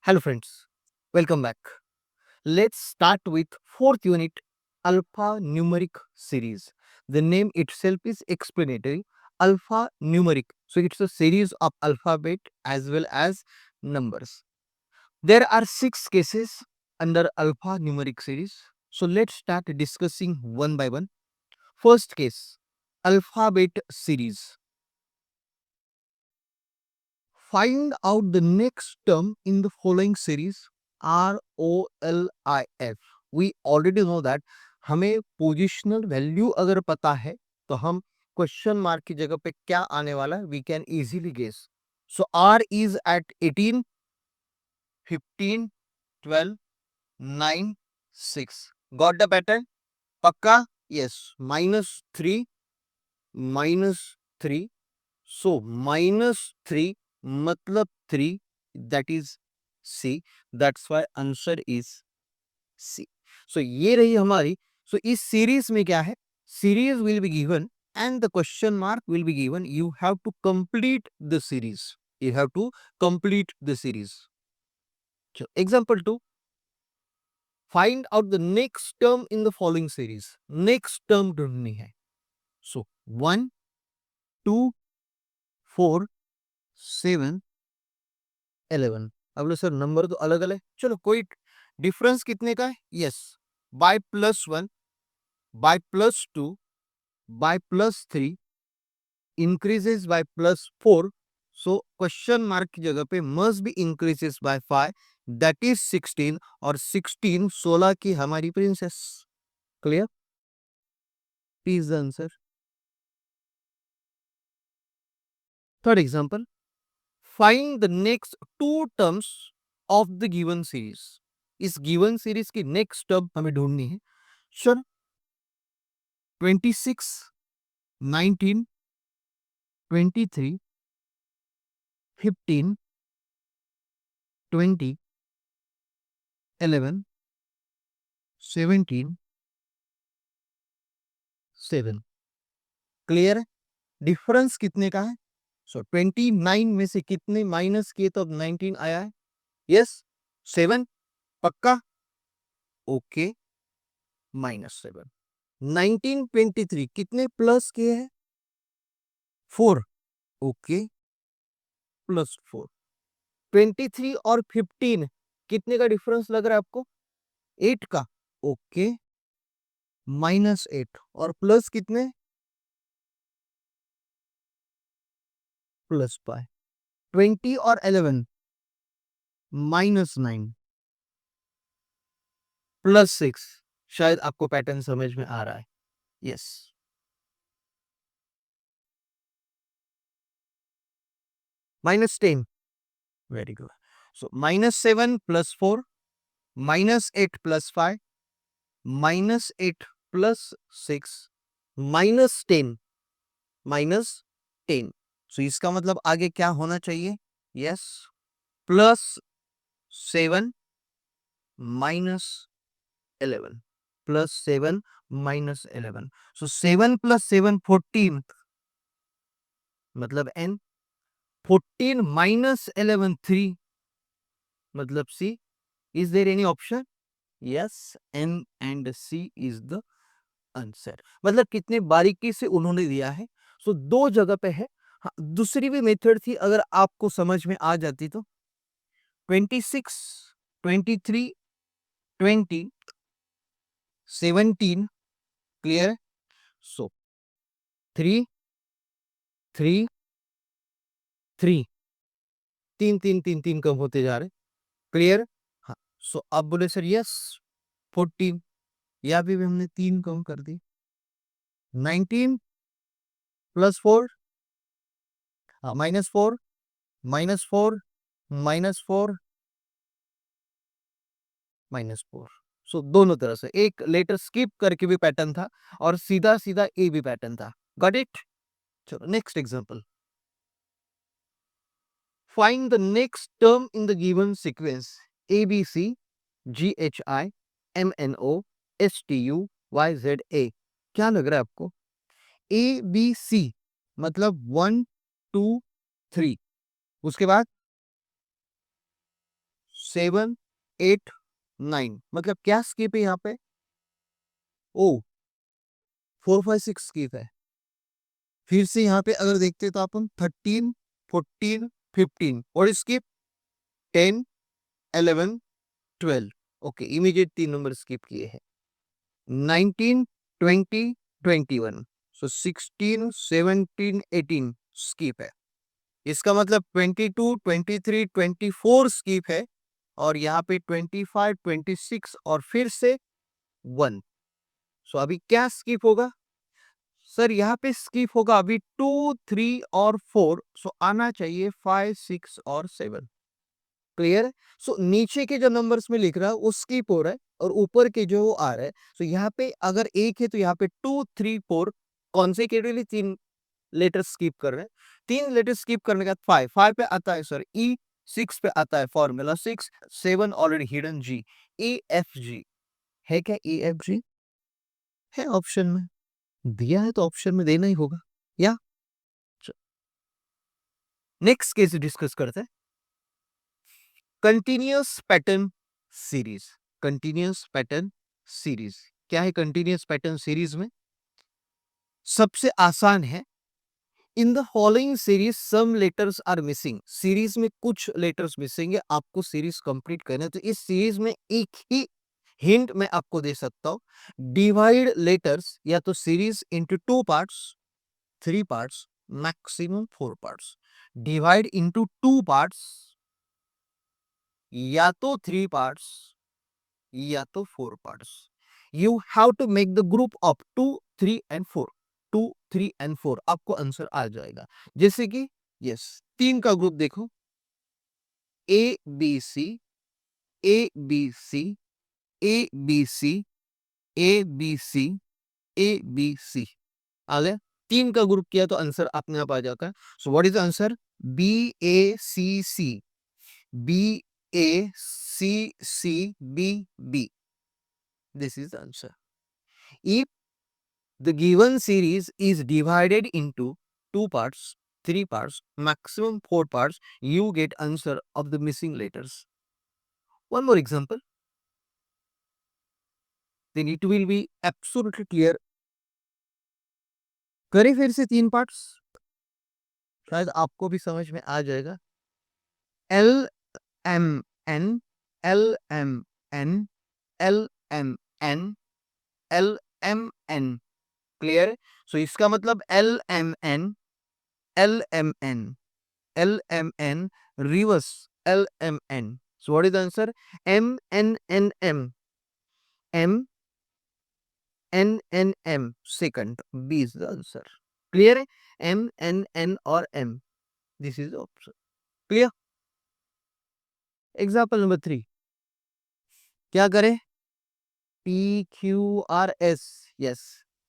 Hello friends, welcome back. Let's start with fourth unit alphanumeric series. The name itself is explanatory. Alphanumeric. So it's a series of alphabet as well as numbers. There are 6 cases under alphanumeric series. So let's start discussing one by one. First case, alphabet series. Find out the next term in the following series ROLIF. We already know that हमें positional value अगर पता है तो हम question mark की जगह पे क्या आने वाला है we can easily guess. So R is at 18, 15, 12, 9, 6. Got the pattern? पक्का? यस. -3, -3. So -3 मतलब 3, that is C. That's why answer is C. So ये रही हमारी. So इस सीरीज में क्या है? Series will be given and the question mark will be given. You have to complete the series. You have to complete the series. So example 2. Find out the next term in the following series. Next term ढूंढनी है. So 1, 2, 4, 7, 11. अब बोले sir number तो अलग अलग. चलो कोई difference कितने का है? Yes. By +1, by +2, by +3, increases by +4. So question mark की जगह पे must be increases by 5, that is 16. और 16 16 की हमारी प्रिंसेस. Clear? Please the answer. Third example. Find the next two terms of the given series. इस गिवन सीरीज की next term हमें ढूंढनी है. चलो 26, 19, 23, 15, 20, 11, 17, 7. क्लियर है? डिफरेंस कितने का है? सो 29 में से कितने माइनस किए तो अब 19 आया है. यस. 7. पक्का? ओके. -7. 1923 कितने प्लस किए हैं? 4. ओके. +4. 23 और 15 कितने का डिफरेंस लग रहा है आपको? 8 का. ओके. -8 और प्लस कितने? +5. 20 और 11 -9 +6. शायद आपको पैटर्न समझ में आ रहा है. Yes. -10. Very good. So -7 +4, -8 +5, -8 +6, -10, -10. So इसका मतलब आगे क्या होना चाहिए? यस. +7 -11 +7 -11. सो 7 + 7 14 मतलब n. 14 -11 3 मतलब C. Is there any option? Yes, N and C is the answer. मतलब कितने बारीकी से उन्होंने दिया है. सो दो जगह पे है. हाँ, दूसरी भी मेथड थी अगर आपको समझ में आ जाती तो. 26, 23, 20, 17. क्लियर? सो 3, 3, 3. 3 3 3 3 कम होते जा रहे. क्लियर? हाँ. सो अब बोले सर यस 14. या भी हमने 3 कम कर दी. 19 +4 -4 -4 -4 -4. सो दोनों तरह से एक लेटर स्किप करके भी पैटर्न था और सीधा सीधा ए भी पैटर्न था. Got it? चलो next example. Find the next term in the given sequence ABC GHI MNO STU YZA. क्या लग रहा है आपको? ABC मतलब 1 2 3. उसके बाद 7 8 9, मतलब क्या स्किप है यहाँ पे? ओ 4 5 6 स्किप है। फिर से यहाँ पे अगर देखते तो अपन 13 14 15 और skip 10 11 12। Okay, immediate 3 number skip किए हैं। 19 20 21, सो 16 17 18 स्किप है। इसका मतलब 22 23 24 स्किप है, और यहाँ पे 25 26 और फिर से 1। सो अभी क्या स्किप होगा सर? यहाँ पे स्किप होगा अभी 2 3 और 4, सो आना चाहिए 5 6 और 7। क्लियर है? सो नीचे के जो नंबर्स में लिख रहा है वो स्किप हो रहा है, और ऊपर के जो वो आ रहा है। सो यहाँ पे अगर एक है तो यहाँ पे 2 3 4 कॉन्सेक्यूटिवली 3 लेटर स्किप कर रहे हैं। 3 लेटर स्किप करने के बाद 5 पे आता है सर ई, 6 पे आता है फॉर्मूला 6, 7 ऑलरेडी हिडन जी, ई एफ जी है क्या? ई एफ जी है ऑप्शन में, दिया है तो ऑप्शन में देना ही होगा। या नेक्स्ट केस डिस्कस करते हैं, continuous pattern series. Continuous pattern series क्या है? कंटिन्यूअस पैटर्न सीरीज में सबसे आसान है, in the following series some letters are missing. Series में कुछ लेटर्स मिसिंग है, आपको सीरीज कंप्लीट करना है। तो इस सीरीज में एक ही हिंट मैं आपको दे सकता हूं, डिवाइड लेटर्स या तो series into 2 parts, 3 parts, maximum 4 parts. Divide into 2 parts, या तो 3 पार्ट्स या तो 4 parts. You have to make the group of 2 3 and 4, 2 3 and 4, आपको आंसर आ जाएगा। जैसे कि यस, 3 का ग्रुप देखो, A B C, A B C, A B C, A B C, A B C आ गया। 3 का ग्रुप किया तो आंसर अपने आप आ जाता है। So what is the answer? B A C C, B A C C B B, this is the answer. If the given series is divided into 2 parts, 3 parts, maximum 4 parts, you get answer of the missing letters. One more example, then it will be absolutely clear. करें फिर से 3 parts, शायद आपको भी समझ में आ जाएगा। L M N, L M N, L M N, L M N, clear? So इसका मतलब L M N, L M N, LMN, reverse LMN. So what is the answer? MNNM. MNNM. Second. B is the answer. Clear है? MNN और M. This is the option. Clear? Example number 3. क्या करें? PQRS. Yes.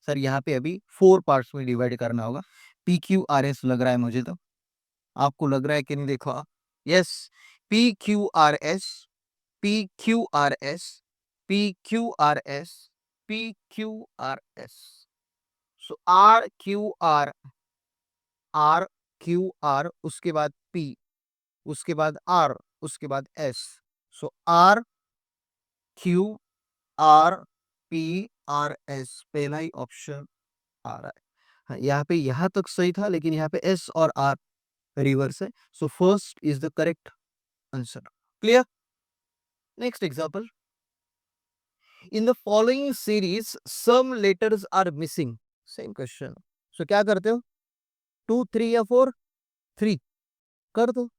Sir यहाँ पे अभी 4 parts में divide करना होगा। PQRS लग रहा है मुझे तो, आपको लग रहा है कि नहीं? देखो, yes, PQRS, PQRS, PQRS, PQRS। सो RQR, RQR, उसके बाद P, उसके बाद R, उसके बाद S। सो RQRPRS, पहला ही ऑप्शन आ रहा है। हाँ, यहाँ पे यहाँ तक सही था, लेकिन यहाँ पे S और R रिवर्स है। So first is the correct answer. Clear? Next example, in the following series some letters are missing. Same question. सो क्या करते हो? 2 3 या 4? 3 कर दो,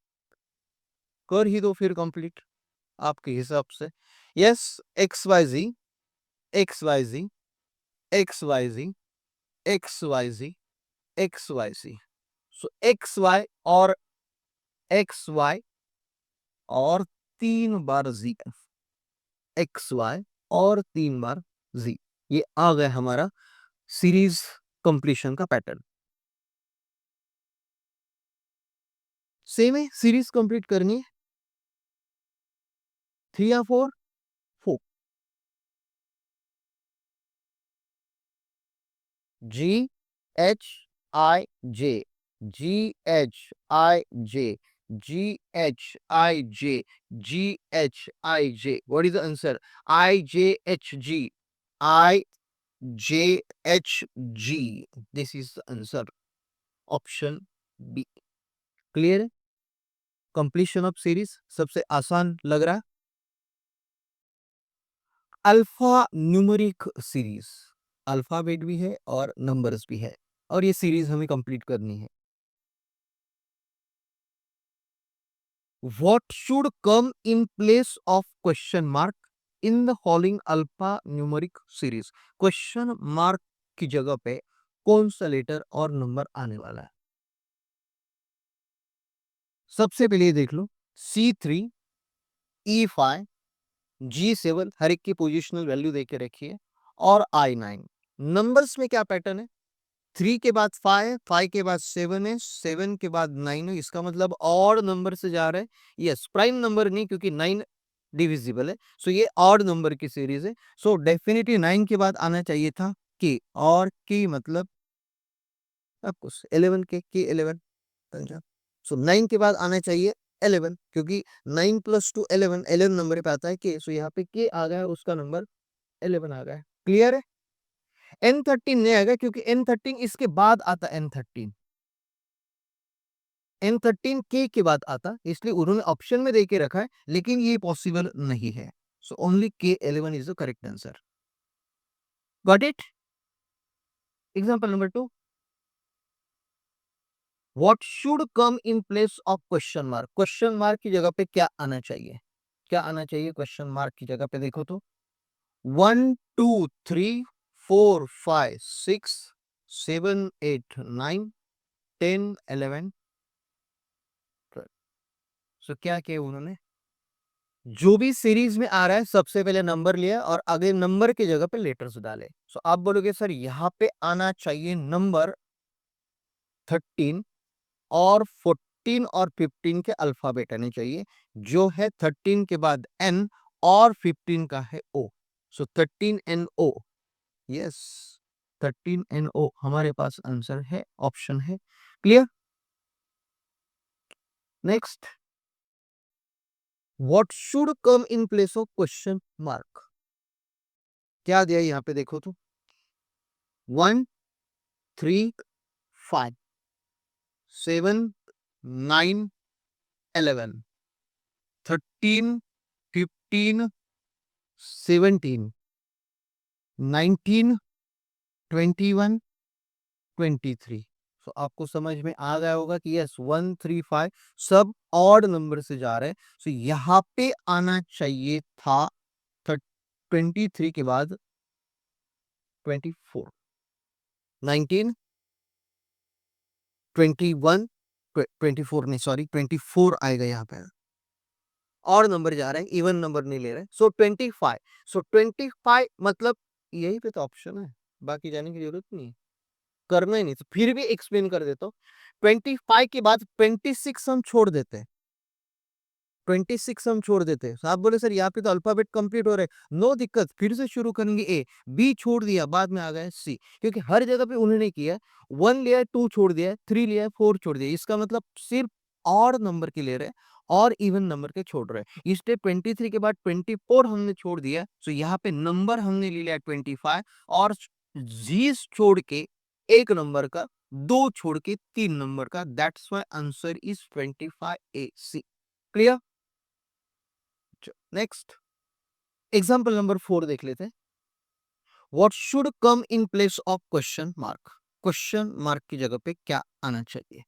कर ही दो फिर कंप्लीट आपके हिसाब से। यस, एक्स वाई जी, एक्स वाई जी, एक्स वाई जी, एक्स वाई जी, एक्स वाई जी। सो एक्स वाई और एक्स वाई और 3 बार जी, एक्स वाई और 3 बार जी, ये आ गया हमारा सीरीज कंप्लीशन का पैटर्न। सेम है, सीरीज कंप्लीट करनी है। 3 या 4? 4। G H I J, G H I J, GHIJ, GHIJ. What is the answer? IJHG, IJHG. This is the answer. Option B. Clear है? कंप्लीशन ऑफ सीरीज सबसे आसान लग रहा है. अल्फा न्यूमेरिक सीरीज, अल्फाबेट भी है और नंबर्स भी है, और ये सीरीज हमें कंप्लीट करनी है. What should come in place of question mark in the following alphanumeric series? Question mark की जगह पे कौन सा लेटर और नंबर आने वाला है? सबसे पहले देख लो, C3, E5, G7 हर एक की पोजिशनल वैल्यू देके रखी है, और I9. नंबर्स में क्या पैटर्न है? 3 के बाद 5, 5 के बाद 7 है, 7 के बाद 9 है. इसका मतलब ऑड नंबर से जा रहा है. यस, प्राइम नंबर नहीं, क्योंकि 9 डिविजिबल है. सो ये ऑड नंबर की सीरीज है. सो डेफिनेटली 9 के बाद आना चाहिए था के, और के मतलब आपको 11 के 11. सो 9 के बाद आना चाहिए 11, क्योंकि 9 + 2 11, 11 नंबर पे आता है के. सो यहाँ पे के आ गया, उसका नंबर 11 आ गया. क्लियर है? N13 नहीं आएगा, क्योंकि N13 इसके बाद आता है. N13 के बाद आता, इसलिए उन्होंने ऑप्शन में देके रखा है, लेकिन ये पॉसिबल नहीं है. So only K11 is the correct answer. Got it? Example number 2. What should come in place of question mark? Question mark की जगह पे क्या आना चाहिए? क्या आना चाहिए क्वेश्चन मार्क की जगह पे? देखो तो, 1 2 3 4 5 6 7 8 9 10 11 12. सो क्या किया उन्होंने? जो भी सीरीज में आ रहा है सबसे पहले नंबर लिया, और अगले नंबर की जगह पे लेटर्स डाले. सो आप बोलोगे सर यहाँ पे आना चाहिए नंबर 13, और 14 और 15 के अल्फाबेट आने चाहिए, जो है 13 के बाद N और 15 का है O. सो 13NO. यस, 13NO हमारे पास आंसर है, ऑप्शन है. Clear? Next, what should come in place of question mark? क्या दिया यहाँ पे? देखो तो, 1 3 5 7 9 11 13 15 17 19 21 23. सो आपको समझ में आ गया होगा कि यस, 1 3 5 सब ऑड नंबर से जा रहे हैं. सो यहाँ पे आना चाहिए था 23 के बाद 24, 19 21 24 नहीं, सॉरी 24 आएगा यहाँ पे. और नंबर जा रहे हैं, इवन नंबर नहीं ले रहे. सो 25. सो 25 मतलब यही पे तो ऑप्शन है, बाकी जाने की जरूरत नहीं है, करना ही नहीं. तो फिर भी एक्सप्लेन कर देता हूँ. 25 के बाद 26 हम छोड़ देते हैं. 26 हम छोड़ देते हैं. तो आप बोले सर यहाँ पे तो अल्फाबेट कंप्लीट हो रहे हैं. नो दिक्कत, फिर से शुरू करेंगे. ए बी छोड़ दिया, बाद में आ गया सी, क्योंकि हर जगह पे उन्होंने किया. 1 लिया है, 2 छोड़ दिया है, 3 लिया है, 4 छोड़ दिया. इसका मतलब सिर्फ ऑड नंबर के ले रहे हैं, और इवन नंबर के छोड़ रहे हैं. इसलिए 23 के बाद 24 हमने छोड़ दिया. तो यहाँ पे नंबर हमने ले लिया 25, और जीस छोड़ के एक नंबर का, 2 छोड़ के 3 नंबर का. That's why answer is 25AC. Clear? Next, example number 4 देख लेते हैं. What should come in place of question mark? Question mark की जगह पे क्या आना चाहिए?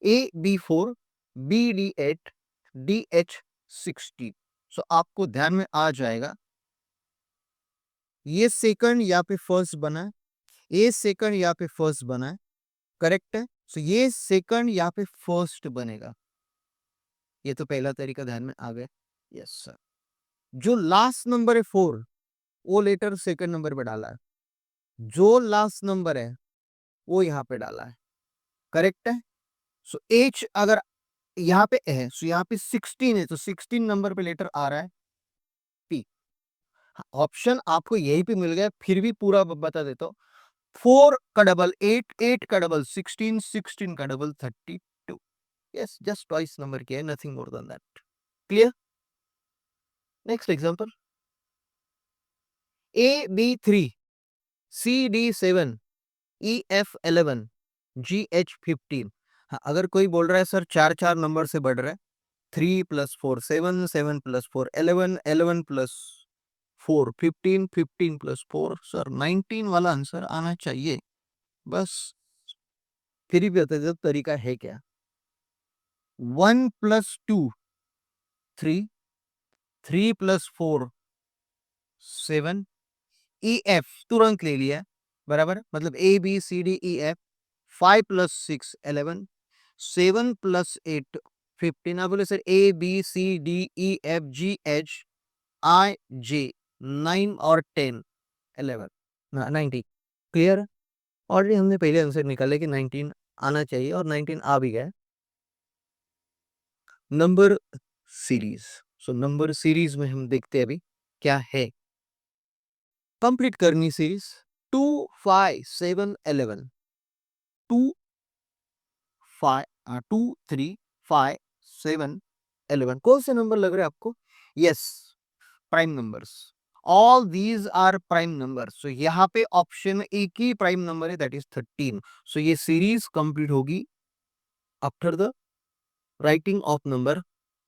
AB4, BD8, DH16. सो आपको ध्यान में आ जाएगा, ये सेकंड यहाँ पे फर्स्ट बना है, ये सेकंड यहाँ पे फर्स्ट बना है. करेक्ट है? सो ये सेकंड यहाँ पे फर्स्ट बनेगा. ये तो पहला तरीका ध्यान में आ गया. Yes sir. जो लास्ट नंबर है 4, वो लेटर सेकंड नंबर पे डाला है. जो लास्ट नंबर है वो यहाँ पे डाला है. करेक्ट है? सो एच अगर यहाँ पे है, सो यहाँ पे 16 है, तो 16 नंबर पे लेटर आ रहा है पी. ऑप्शन आपको यही पे मिल गया, फिर भी पूरा बता देता हूँ. 4 का डबल 8, 8 का डबल 16, 16 का double 32. Yes, just twice number किया है, nothing more than that. Clear? Next example, AB3, CD7, EF11, GH15। हाँ, अगर कोई बोल रहा है सर चार चार नंबर से बढ़ रहा है, 3 + 4 7, 7 + 4 11, 11 + 4 15, 15 + 4 सर 19 वाला आंसर आना चाहिए। बस फिर भी बता दो तरीका है क्या। 1 + 2 3, 3 + 4 7, EF तुरंत ले लिया, बराबर, मतलब ABCDEF। 5 + 6 11, 7 + 8 15। आप बोले सर ABCDEFGHIJ 9 और 10 11 90। क्लियर? ऑलरेडी हमने पहले आंसर निकाले कि 19 आना चाहिए और 19 आ भी गया। Number series, so number series में हम देखते हैं अभी क्या है। कंप्लीट करनी सीरीज। 2 5 7 11, 2 5 2 3 5 7 11, कौन से नंबर लग रहे हैं आपको? Yes, prime numbers. All these are prime numbers. So यहाँ पे ऑप्शन में एक ही प्राइम नंबर है, दैट इज 13। सो ये सीरीज कंप्लीट होगी after the writing of number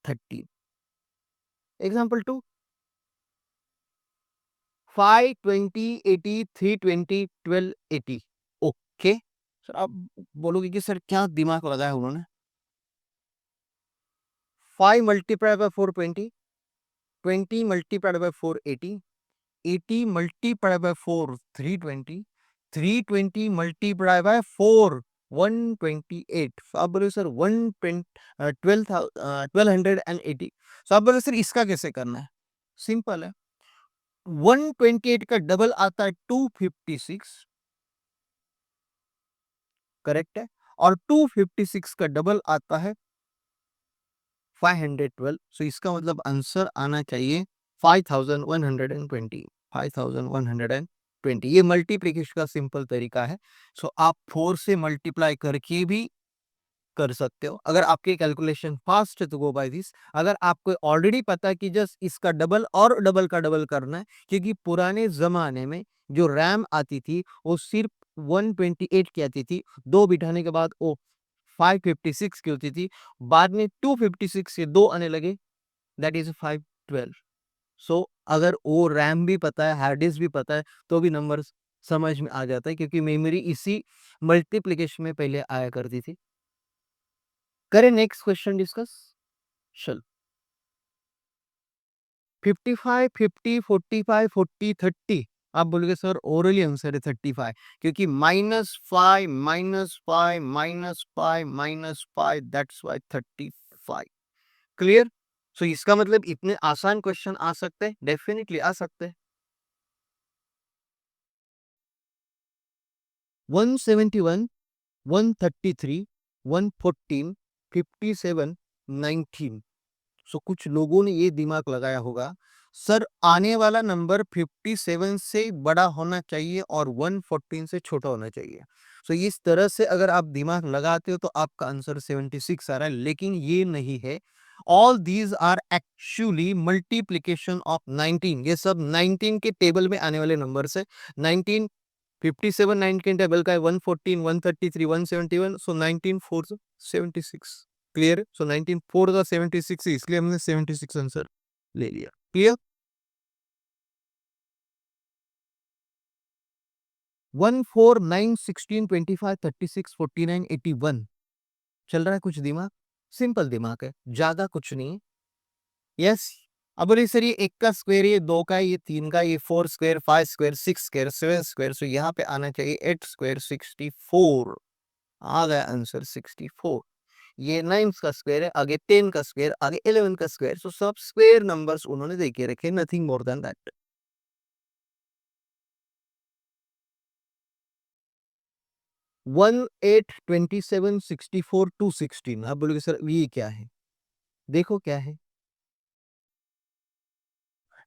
13। Example 2, 5 20 80 320 12 80। Okay sir, आप बोलोगे कि सर क्या दिमाग लगाया उन्होंने। 5 multiply by 420, 20 multiplied by 480, 80 multiply by 4 320, 320 multiply by 4 128। तो आप बोले सर 1280। तो आप बोले सर इसका कैसे करना है? सिंपल है, 128 का डबल आता है 256, करेक्ट है, और 256 का डबल आता है 512। सो इसका मतलब आंसर आना चाहिए 5120, 5120। ये मल्टीप्लीकेशन का सिंपल तरीका है। सो आप 4 से मल्टीप्लाई करके भी कर सकते हो। अगर आपकी कैलकुलेशन फास्ट है तो गो बाय दिस। अगर आपको ऑलरेडी पता है कि जस्ट इसका डबल और डबल का डबल करना है, क्योंकि पुराने जमाने में जो रैम आती थी वो सिर्फ 128 की आती थी, दो बिठाने के बाद वो 556 की होती थी, बाद में 256 से दो आने लगे, दैट इज 512। सो अगर वो रैम भी पता है, हार्ड डिस्क भी पता है, तो भी नंबर समझ में आ जाता है, क्योंकि मेमोरी इसी मल्टीप्लिकेशन में पहले आया करती थी। करें नेक्स्ट क्वेश्चन डिस्कस। चल, 55 50 45 40 30। आप बोलोगे सर ओरली आंसर है 35, क्योंकि -5 -5 -5 -5, दैट्स वाई 35। क्लियर? सो इसका मतलब इतने आसान क्वेश्चन आ सकते हैं, डेफिनेटली आ सकते हैं। 171, 133, 114, 57, 19। सो कुछ लोगों ने ये दिमाग लगाया होगा, सर आने वाला नंबर 57 से बड़ा होना चाहिए और 114 से छोटा होना चाहिए। सो इस तरह से अगर आप दिमाग लगाते हो तो आपका आंसर 76 आ रहा है, लेकिन ये नहीं है। All these are actually multiplication of 19। ये सब 19 के टेबल में आने वाले नंबर है। 19 57 9 के टेबल का है, 114 133 171। सो 19 4 76। क्लियर? सो 19 4 का 76, इसलिए हमने 76 आंसर ले लिया। क्लियर? 1 4 9 16 25 36 49 81। चल रहा है कुछ दिमाग? सिंपल दिमाग है, ज्यादा कुछ नहीं है। यस। अब बोलिए सर ये एक का स्क्वायर, ये दो का, ये तीन का, ये 4 स्क्वायर 5 स्क्वायर 6 स्क्वायर 7 स्क्वायर। सो यहाँ पे आना चाहिए 8 स्क्वायर 64। आ गया आंसर 64। ये 9 का स्क्वायर है, आगे 10 का स्क्वायर, आगे 11 का स्क्वायर। सो सब स्क्वायर नंबर्स उन्होंने दे के रखे, नथिंग मोर देन दैट। 1 8 27 64 216। आप बोलोगे सर ये क्या है? देखो क्या है।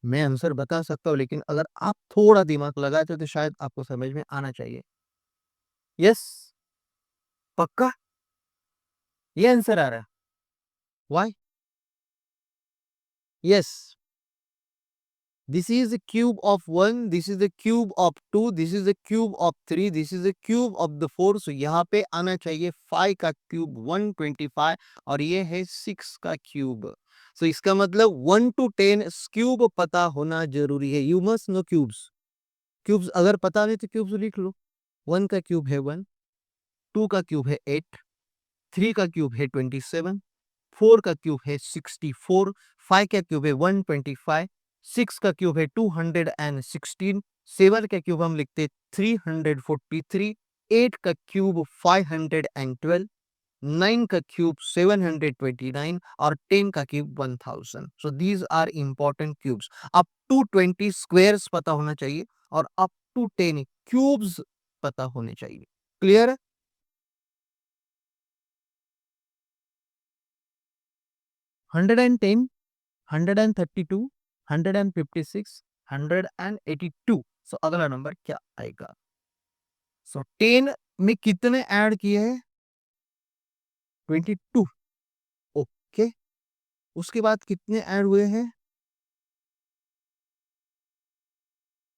मैं आंसर बता सकता हूँ, लेकिन अगर आप थोड़ा दिमाग लगाते तो शायद आपको समझ में आना चाहिए। यस, पक्का? ये आंसर आ रहा है। Why? Yes, this is the cube of 1, this is the cube of 2, this is the cube of 3, this is the cube of the 4. So यहाँ पे आना चाहिए 5 का क्यूब 125 और ये है 6 का क्यूब. So इसका मतलब 1 to 10 क्यूब पता होना जरूरी है. You must know cubes. Cubes अगर पता नहीं तो क्यूब्स लिख लो. 1 का क्यूब है 1, 2 का क्यूब है 8, 3 का क्यूब है 27, 4 का क्यूब है 64, 5 का क्यूब है 125, 6 का क्यूब है 216, 7 का क्यूब हम लिखते 343, 8 का क्यूब 512, 9 का क्यूब 729 और 10 का cube 1000. So these are important cubes. Up to 20 squares पता होना चाहिए और अप टू 10 क्यूब्स पता होने चाहिए. क्लियर है? 110, 132, 156, 182. सो अगला नंबर क्या आएगा? सो 10 में कितने ऐड किए हैं? 22. ओके. उसके बाद कितने ऐड हुए हैं?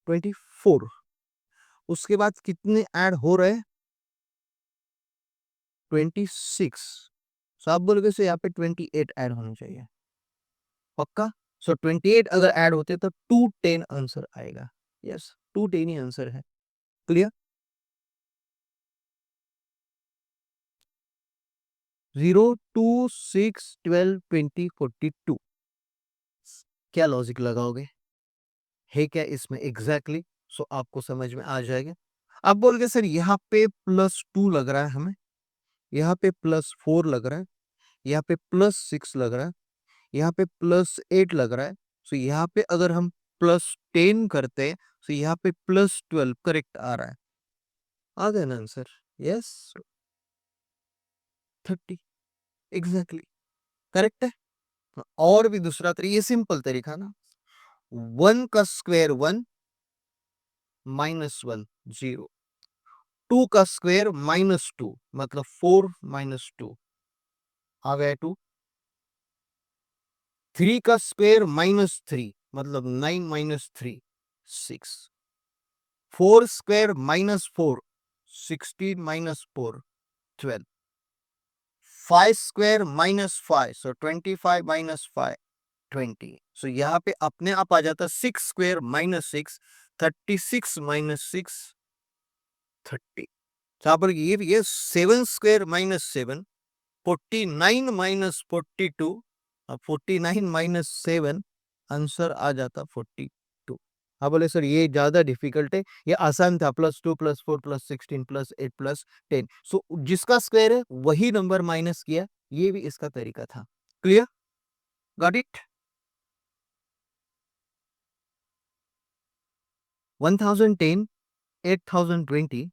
24. उसके बाद कितने ऐड हो रहे हैं? 26. सो आप बोलोगे सो यहाँ पे 28 ऐड होने चाहिए. पक्का? सो 28 अगर ऐड होते तो 210 आंसर आएगा. यस, 210 ही आंसर है. क्लियर? 0, 2, 6, 12, 20, 42. क्या लॉजिक लगाओगे? है क्या इसमें एग्जैक्टली? सो आपको समझ में आ जाएगा. आप बोलोगे सर यहाँ पे +2 लग रहा है हमें, यहाँ पे +4 लग रहा है, यहाँ पे +6 लग रहा है, यहाँ पे +8 लग रहा है. सो यहाँ पे अगर हम +10 करते हैं तो यहाँ पे +12 करेक्ट आ रहा है. आ गया ना आंसर? यस, 30 एग्जैक्टली करेक्ट है. और भी दूसरा तरीका, ये सिंपल तरीका ना. 1 का स्क्वायर 1, -1 0. 2 का स्क्वायर -2 मतलब 4 -2 आ गया 2. 3 का स्क्वायर -3 मतलब 9 -3 6. 4 स्क्वायर -4 16 -4 12. 5 स्क्वायर -5 सो 25 -5 20. सो यहाँ पे अपने आप आ जाता 6 स्क्वायर -6 36 -6 30. तो यहाँ पर ये 7 स्क्वायर -7 49 -42 और 49 -7 आंसर आ जाता 42. हाँ बोले सर ये ज्यादा डिफिकल्ट है, ये आसान था. +2 +4 +16 +8 +10. सो जिसका स्क्वायर है वही नंबर माइनस किया, ये भी इसका तरीका था. क्लियर? Got it? 1010, 8020,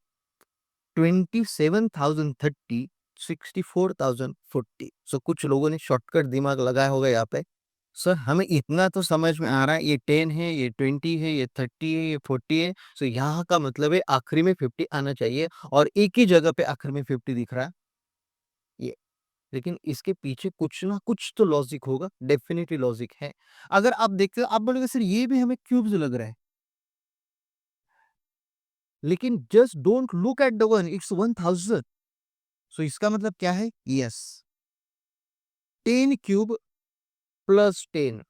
27,030, 64,040. सो कुछ लोगों ने शॉर्टकट दिमाग लगाया होगा यहाँ पे. सर हमें इतना तो समझ में आ रहा है, ये 10 है, ये 20 है, ये 30 है, ये 40 है. सो यहाँ का मतलब है आखिरी में 50 आना चाहिए और एक ही जगह पे आखिर में 50 दिख रहा है ये. लेकिन इसके पीछे कुछ ना कुछ तो लॉजिक होगा, डेफिनेटली लॉजिक है. अगर आप देखते हो आप बोलोगे सर ये भी हमें क्यूब्स लग रहा है, लेकिन just don't look at the one, it's 1000. सो इसका मतलब क्या है? Yes, 10 cube plus 10,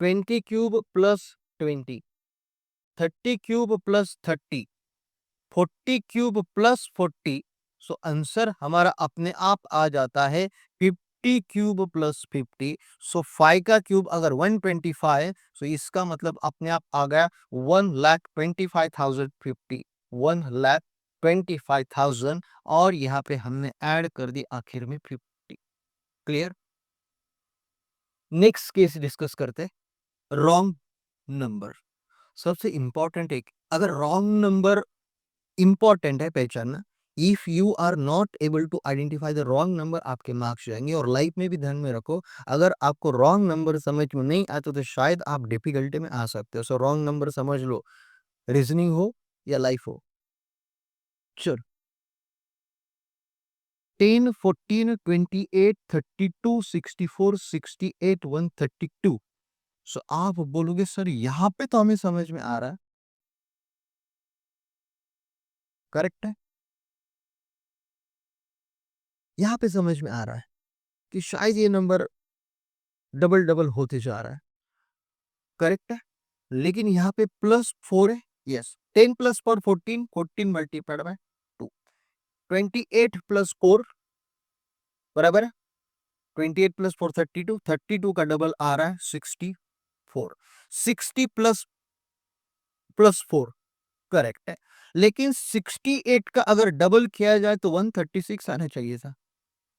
20 cube plus 20, 30 cube plus 30, 40 cube plus 40. So answer हमारा अपने आप आ जाता है 50 क्यूब प्लस 50. सो 5 का क्यूब अगर 125, सो इसका मतलब अपने आप आ गया 1,25,050, 1,25,000 और यहाँ पे हमने ऐड कर दी आखिर में 50. क्लियर? नेक्स्ट केस डिस्कस करते. रॉन्ग नंबर सबसे इंपॉर्टेंट है. अगर रॉन्ग नंबर इंपॉर्टेंट है पहचानना. If you are not able to identify the wrong number, आपके मार्क्स जाएंगे. और लाइफ में भी ध्यान में रखो, अगर आपको रॉन्ग नंबर समझ में नहीं आता तो शायद आप डिफिकल्टी में आ सकते हो. सो रॉन्ग नंबर समझ लो, रीजनिंग हो या लाइफ हो. चलो 10, 14, 28, 32, 64, 68, 132। सो आप बोलोगे सर यहाँ पे तो हमें समझ में आ रहा है, करेक्ट है? यहाँ पे समझ में आ रहा है कि शायद ये नंबर डबल-डबल होते जा रहा है, करेक्ट है? लेकिन यहाँ पे +4 है, यस। 10 + 4 14, 14 मल्टीप्लाइड बाय 2, 28 + 4 बराबर है 28 + 4 32, 32 का डबल आ रहा है 64, 60 प्लस 4 करेक्ट है। लेकिन 68 का अगर डबल किया जाए तो 136 आना चाहिए था।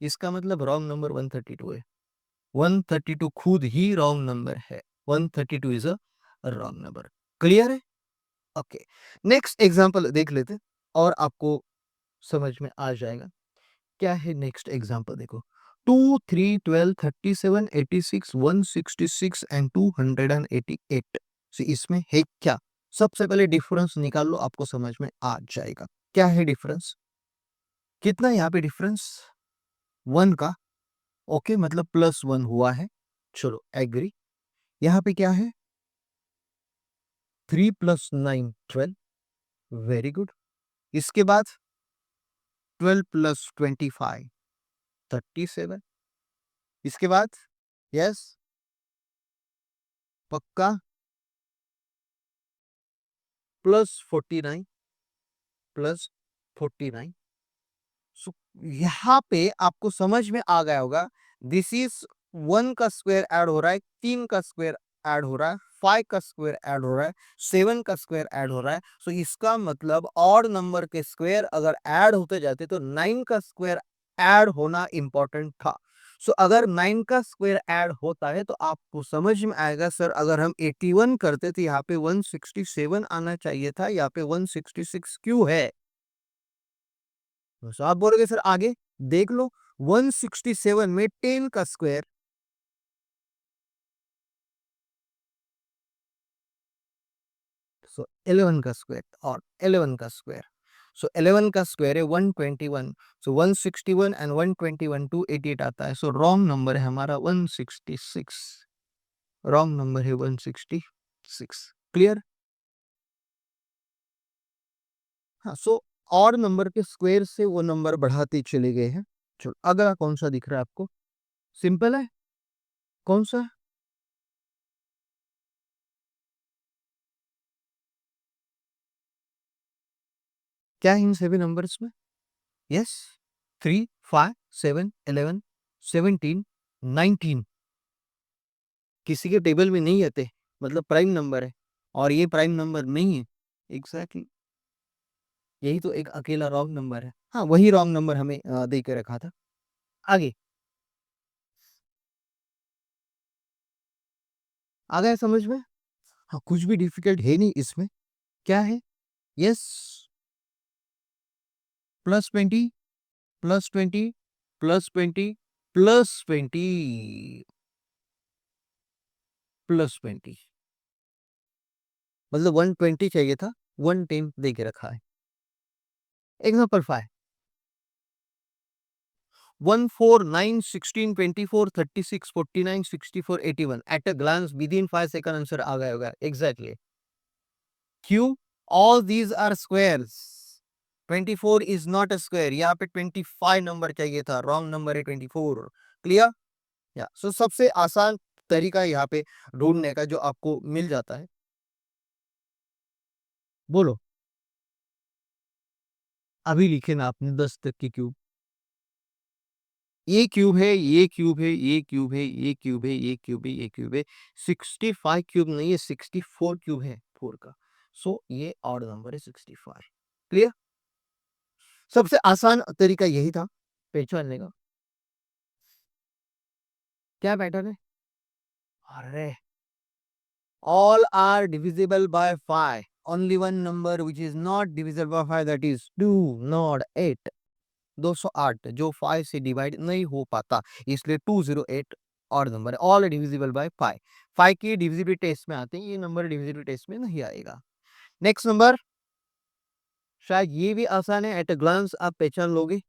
इसका मतलब रॉन्ग नंबर 132 है। 132 खुद ही रॉन्ग नंबर है। 132 is a wrong number. Clear है? ओके। नेक्स्ट एग्जांपल देख लेते हैं और आपको समझ में आ जाएगा। क्या है नेक्स्ट एग्जांपल देखो। 2, 3, 12, 37, 86, 166 एंड 288। So इसमें है क्या? सबसे पहले डिफरेंस निकाल लो, आपको समझ में आ जाएगा। क्या है डिफरेंस? कितना यहाँ पे डिफरेंस? 1 का। ओके, मतलब +1 हुआ है। चलो एग्री। यहाँ पे क्या है? 3 + 9 12। Very good. इसके बाद 12 + 25 37। इसके बाद यस, पक्का, +49 +49। सो यहाँ पे आपको समझ में आ गया होगा, दिस इज 1 का स्क्वायर ऐड हो रहा है, 3 का स्क्वायर ऐड हो रहा है, 5 का स्क्वायर ऐड हो रहा है, 7 का स्क्वायर ऐड हो रहा है। सो इसका मतलब ऑड नंबर के स्क्वायर अगर ऐड होते जाते तो 9 का स्क्वायर ऐड होना इंपॉर्टेंट था। सो अगर 9 का स्क्वायर ऐड होता है तो आपको समझ में आएगा सर, अगर हम 81 करते तो यहाँ पे 167 आना चाहिए था, यहाँ पे 166 क्यों है? तो आप बोलोगे सर आगे देख लो। 167 में 10 का स्क्वायर, सो 11 का स्क्वायर और 11 का स्क्वायर, सो 11 का स्क्वायर है 121। सो 161 एंड 121 288 आता है। सो रॉन्ग नंबर है हमारा 166। रॉन्ग नंबर है 166। क्लियर? हाँ, सो और नंबर के स्क्वायर से वो नंबर बढ़ाते चले गए हैं। चलो अगला कौन सा दिख रहा है आपको? सिंपल है। कौन सा? क्या है इन सभी नंबर्स में? यस, 3, 5, 7, 11, 17, 19 किसी के टेबल में नहीं आते, मतलब प्राइम नंबर है और ये प्राइम नंबर नहीं है। एग्जैक्टली यही तो एक अकेला रॉन्ग नंबर है। हाँ, वही रॉन्ग नंबर हमें दे के रखा था। आगे आ गया समझ में? हाँ, कुछ भी डिफिकल्ट है नहीं इसमें। क्या है? यस, +20 +20 +20 +20 +20, मतलब 120 चाहिए था, 110 दे के रखा है। Example 5, 1, 4, 9, 16, 24, 36, 49, 64, 81 at a glance within 5 second answer आ गया होगा। एग्जैक्टली क्यों? All these are squares. 24 is not a square, यहाँ पे 25 नंबर चाहिए था, रॉन्ग नंबर है 24। क्लियर? या सो सबसे आसान तरीका यहाँ पे ढूंढने का जो आपको मिल जाता है। बोलो, अभी लिखे ना आपने 10 तक की क्यूब। ये क्यूब है, ये क्यूब है, ये क्यूब है, ये क्यूब है, ये क्यूब है, ये क्यूब है। 65 क्यूब नहीं है, 64 क्यूब है 4 का। सो ये ऑड नंबर है 65। क्लियर? सबसे आसान तरीका यही था पहचानने का। क्या पैटर्न है? अरे, all are divisible by 5, only one number which is not divisible by 5, that is 2 not 8। 208 जो 5 से डिवाइड नहीं हो पाता, इसलिए 208 और नंबर है। All divisible by 5। 5 की डिविजिबिलिटी टेस्ट में आते हैं, ये नंबर डिविजिबिलिटी टेस्ट में नहीं आएगा। नेक्स्ट नंबर, शायद ये भी आसान है, एट अ ग्लांस आप पहचान लोगे।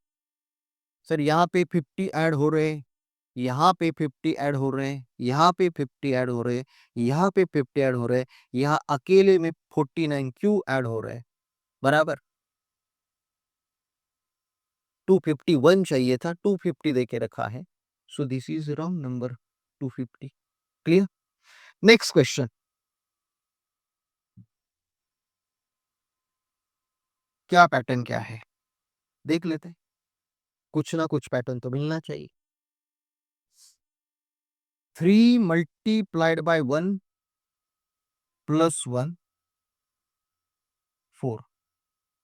सर यहाँ पे 50 ऐड हो रहे हैं, यहाँ पे 50 ऐड हो रहे हैं, यहाँ पे 50 ऐड हो रहे हैं, यहाँ पे 50 ऐड हो रहे हैं, यहाँ अकेले में 49 क्यों ऐड हो रहे हैं? बराबर 251 चाहिए था, 250 देके रखा है। So this is wrong number 250। Clear? Next question, क्या पैटर्न क्या है देख लेते हैं, कुछ ना कुछ पैटर्न तो मिलना चाहिए। 3 मल्टीप्लाइड बाय 1 प्लस 1 4,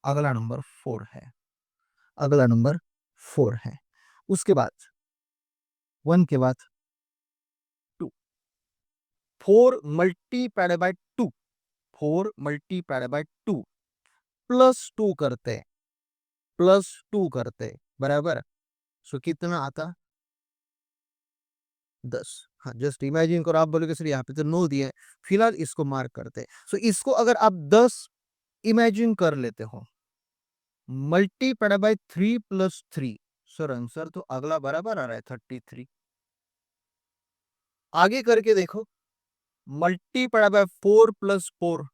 अगला नंबर 4 है, अगला नंबर 4 है। उसके बाद 1 के बाद 2, 4 multiplied by 2, 4 multiplied by 2 plus 2 करते, प्लस 2 करते बराबर, सो कितना आता? 10। हाँ, जस्ट इमेजिन करो, आप बोलोगे सर यहाँ पे तो 9 दिया है, फिलहाल इसको मार्क करते हैं। सो इसको अगर आप 10 इमेजिन कर लेते हो, multiplied by 3 plus 3, sir answer तो अगला बराबर आ रहा है 33। आगे करके देखो, मल्टीप्लाइड बाय 4 प्लस 4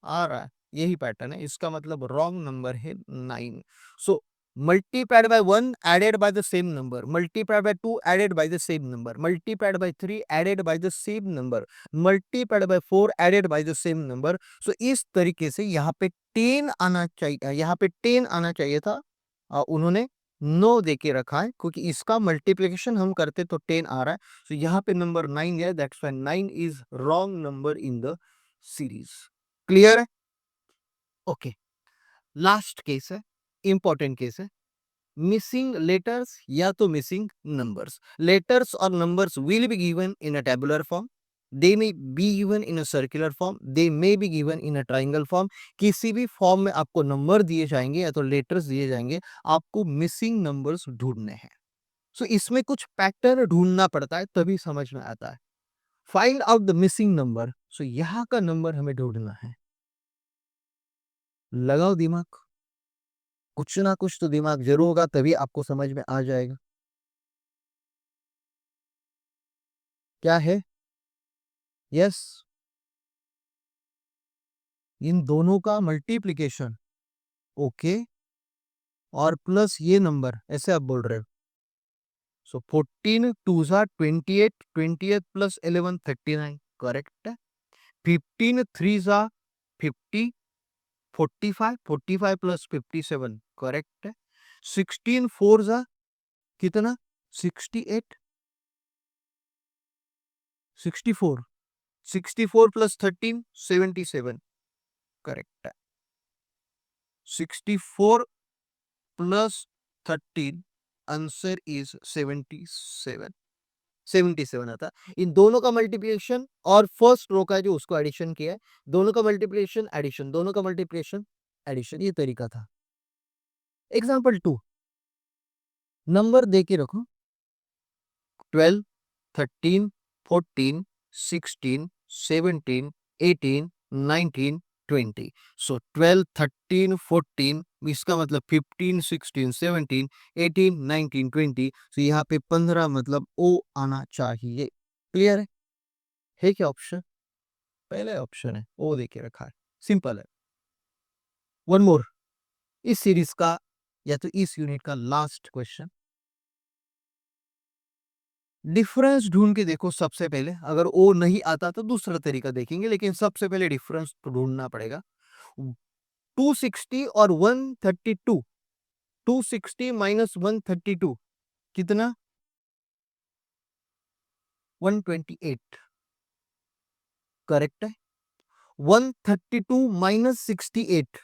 आ रहा है, यही पैटर्न है, इसका मतलब रॉन्ग नंबर है 9। So multiplied by 1 added by the same number, multiplied by 2 added by the same number, multiplied by 3 added by the same number, multiplied by 4 added by the same number. So इस तरीके से यहाँ पे 10 आना चाहिए, यहाँ पे 10 आना चाहिए था, उन्होंने 9 देके रखा है, क्योंकि इसका मल्टीप्लिकेशन हम करते तो 10 आ रहा है। सो यहाँ पे नंबर 9 है, that's why 9 is wrong number in the series. Clear है? ओके, लास्ट केस है, इंपॉर्टेंट केस है, मिसिंग लेटर्स या तो मिसिंग नंबर्स। लेटर्स और numbers will be given in a tabular form, they may be given in a circular form, they may be given in a triangle form. किसी भी form में आपको number दिए जाएंगे या तो लेटर्स दिए जाएंगे, आपको मिसिंग नंबर्स ढूंढने हैं। सो इसमें कुछ पैटर्न ढूंढना पड़ता है, तभी समझ में आता है। Find out the missing number, so यहाँ का नंबर हमें ढूंढना है। लगाओ दिमाग, कुछ ना कुछ तो दिमाग जरूर होगा, तभी आपको समझ में आ जाएगा। क्या है? यस, इन दोनों का मल्टीप्लिकेशन, ओके, और प्लस ये नंबर, ऐसे आप बोल रहे हो। सो 14 टू सा 28, 28 प्लस 11 39, करेक्ट है। 15 थ्री सा 50, 45, 45 प्लस 57, करेक्ट है। 16 फोर सा कितना? 68, 64, 64 प्लस 13 77, करेक्ट है। 64 प्लस 13, आंसर इज 77, 77 आता। इन दोनों का मल्टीप्लिकेशन और फर्स्ट रो का जो उसको एडिशन किया है, दोनों का मल्टीप्लिकेशन एडिशन, दोनों का मल्टीप्लिकेशन एडिशन, ये तरीका था। एग्जाम्पल 2, नंबर दे के रखो 12, 13, 14, 16, 17, 18, 19, 20। सो 12, 13, 14, इसका मतलब 15, 16, 17, 18, 19, 20। सो यहाँ पे 15 मतलब ओ आना चाहिए। क्लियर है क्या ऑप्शन? पहले ऑप्शन है, ओ देके रखा है, सिंपल है। वन मोर, इस सीरीज का या तो इस यूनिट का लास्ट क्वेश्चन। डिफरेंस ढूंढ के देखो सबसे पहले, अगर ओ नहीं आता तो दूसरा तरीका देखेंगे, लेकिन सबसे पहले डिफरेंस तो ढूंढना पड़ेगा। 260 और 132, 260 माइनस 132 कितना? 128, करेक्ट है। 132 माइनस 68,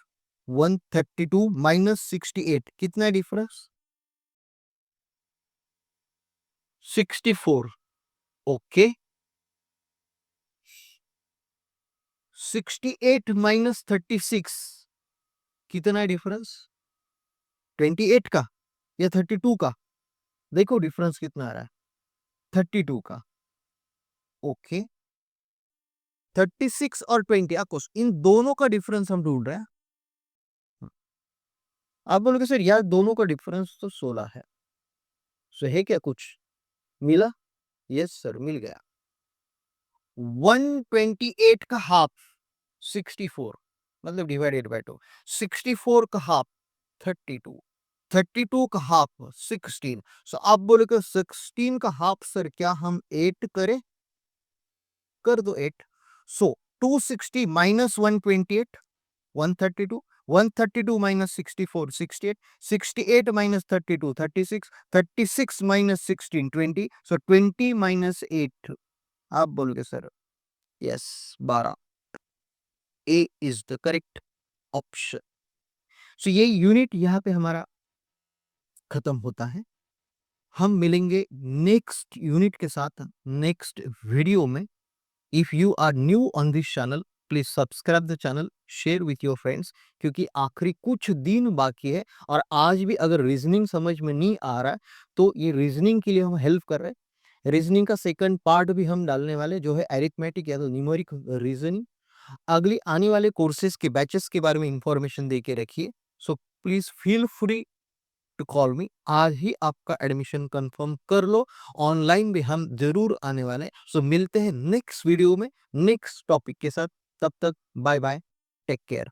132 माइनस 68 कितना डिफरेंस? 64, ओके। 68 माइनस 36 कितना है डिफरेंस? 28 का या 32 का? देखो डिफरेंस कितना आ रहा है, 32 का, ओके। 36 और 20 आपको इन दोनों का डिफरेंस हम ढूंढ रहे हैं। आप बोलोगे सर यार दोनों का डिफरेंस तो 16 है, सो है क्या कुछ? मिला? यस सर, मिल गया। 128 का हाफ 64 मतलब डिवाइडेड बाय 2। 64 का हाफ 32, 32 का हाफ 16। सो आप बोलोगे 16 का हाफ सर क्या हम 8 करें? कर दो 8। सो 260 minus 128 132, 132 minus 64 68, 68 minus 32 36, 36 minus 16 20, so 20 minus 8 आप बोलोगे sir yes 12। A is the correct option. So ये यूनिट यहाँ पे हमारा खत्म होता है। हम मिलेंगे नेक्स्ट यूनिट के साथ नेक्स्ट वीडियो में। If you are new on this channel please subscribe the channel, share with your friends, क्योंकि आखिरी कुछ दिन बाकी है और आज भी अगर रीजनिंग समझ में नहीं आ रहा है तो ये रीजनिंग के लिए हम हेल्प कर रहे हैं। रीजनिंग का सेकंड पार्ट भी हम डालने वाले जो है अरिथमेटिक या तो न्यूमेरिक रीजनिंग। अगली आने वाले कोर्सेज के बैचेस के बारे में इंफॉर्मेशन दे के रखिए। So please feel free to call me. आज ही आपका एडमिशन कंफर्म कर लो। ऑनलाइन भी हम जरूर आने वाले हैं। सो मिलते हैं नेक्स्ट वीडियो में नेक्स्ट टॉपिक के साथ। तब तक बाय बाय, टेक केयर।